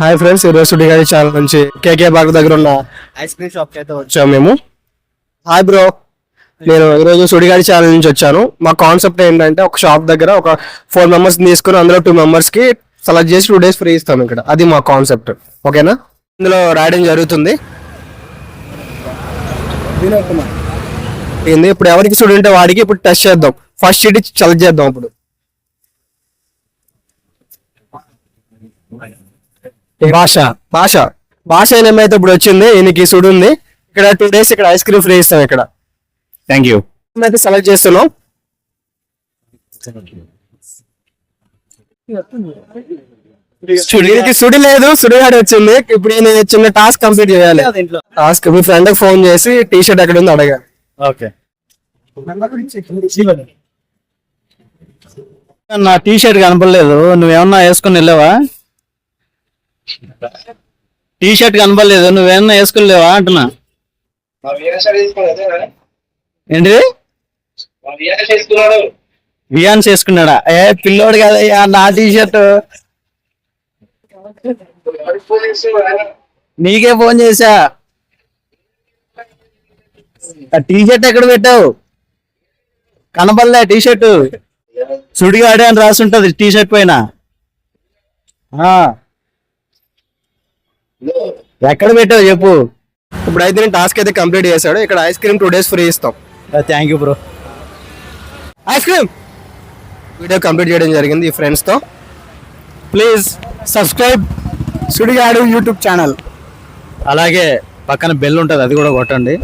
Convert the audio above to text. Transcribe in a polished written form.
Hi friends, ఈరోజు సుడిగాడి channel నుంచి కేకే బాగ్ దగ్గర ఉన్న ఐస్ క్రీమ్ షాప్ కి అయితే వచ్చాము మేము. హాయ్ బ్రో, నేను ఈరోజు సుడిగాడి ఛానల్ నుంచి వచ్చాను. మా కాన్సెప్ట్ ఏంటంటే ఒక షాప్ దగ్గర ఒక 4 మెంబర్స్ తీసుకుని అందులో 2 మెంబర్స్ కి సెలెక్ట్ చేసి 2 days ఫ్రీ ఇస్తాం ఇక్కడ. అది మా కాన్సెప్ట్. ఓకేనా? ఇందులో రాయడం జరుగుతుంది. ఇప్పుడు ఎవరికి సుడి ఉంటే వాడికి ఇప్పుడు టెస్ట్ చేద్దాం. ఫస్ట్ షీట్ సెలెక్ట్ చేద్దాం. ఇప్పుడు భాష ఏమైతే ఇప్పుడు వచ్చింది, ఈయనకి సుడి ఉంది. ఇక్కడ 2 days ఇక్కడ ఐస్ క్రీమ్ ఫ్రీ ఇస్తాం ఇక్కడ. Thank you. అయితే సెలెక్ట్ చేస్తున్నాం. వీరికి సుడి లేదు, సుడిగాడి వచ్చింది. ఇప్పుడు ఈయన చిన్న టాస్క్ కంప్లీట్ చేయాలి. టాస్క్ మీ ఫ్రెండ్ కి ఫోన్ చేసి టీ షర్ట్ ఎక్కడ ఉంది అడగాలి. ఓకే. నా టీ షర్ట్ కనపడలేదు, నువ్వేమన్నా వేసుకుని వెళ్ళావా? టీ షర్ట్ కనపడలేదు, నువ్వేమన్నా వేసుకుని లేవా అంటున్నా. ఏంటి వియాన్స్ వేసుకున్నాడా? పిల్లోడు కదయ్యా, నా టీ షర్ట్. నీకే ఫోన్ చేసా. టీ షర్ట్ ఎక్కడ పెట్టావు? కనపడలే టీ షర్ట్. సుడిగాడే అని రాసుంటది టీ షర్ట్ పైన. ఎక్కడ పెట్టావు చెప్పు. ఇప్పుడు అయితే నేను టాస్క్ అయితే కంప్లీట్ చేశాడు. ఇక్కడ ఐస్ క్రీమ్ 2 days ఫ్రీ ఇస్తాం. Thank you bro. Ice cream video complete చేయడం జరిగింది ఈ ఫ్రెండ్స్ తో. Please subscribe Sudigadu YouTube channel. అలాగే పక్కన బెల్ ఉంటుంది, అది కూడా కొట్టండి.